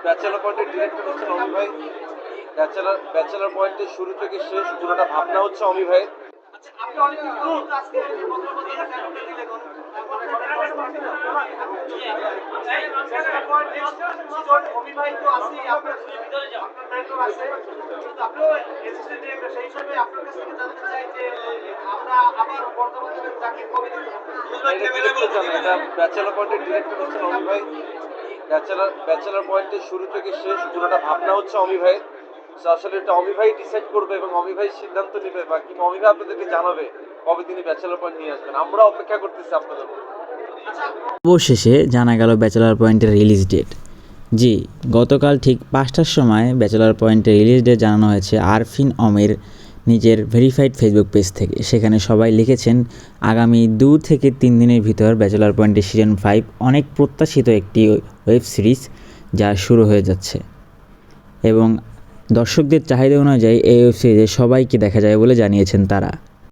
Bachelor পয়েন্টের director হচ্ছেন অমি ভাই। ব্যাচেলর পয়েন্টের শুরু থেকে শেষ পুরোটা ভাবনা হচ্ছে অমি ভাই। এটা ব্যাচেলর পয়েন্টের ডিরেক্টর হচ্ছেন অমি ভাই। ব্যাচেলর পয়েন্টের শুরু থেকে শেষ পুরোটা ভাবনা হচ্ছে অমি ভাই। আসলে এটা অমি ভাই ডিসাইড করবে এবং অমি ভাই সিদ্ধান্ত নেবে বা কিংবা অমি ভাই আপনাদেরকে জানাবে কবে তিনি ব্যাচেলর পয়েন্ট নিয়ে আসবেন। আমরা অপেক্ষা করতেছি আপনাদের। অবশেষে জানা গেল ব্যাচেলর পয়েন্টের রিলিজ ডেট। জি, গতকাল ঠিক 5টার সময় ব্যাচেলর পয়েন্টের রিলিজ ডেট জানানো হয়েছে আরফিন অমির নিজের ভেরিফাইড ফেসবুক পেজ থেকে। সেখানে সবাই লিখেছেন আগামী 2 থেকে 3 দিনের ভিতর ব্যাচেলর পয়েন্টের সিজন 5 অনেক প্রত্যাশিত একটি ওয়েব সিরিজ যা শুরু হয়ে যাচ্ছে এবং দর্শকদের চাহিদা অনুযায়ী এই ওয়েব সিরিজে সবাইকে দেখা যায় বলে জানিয়েছেন তারা।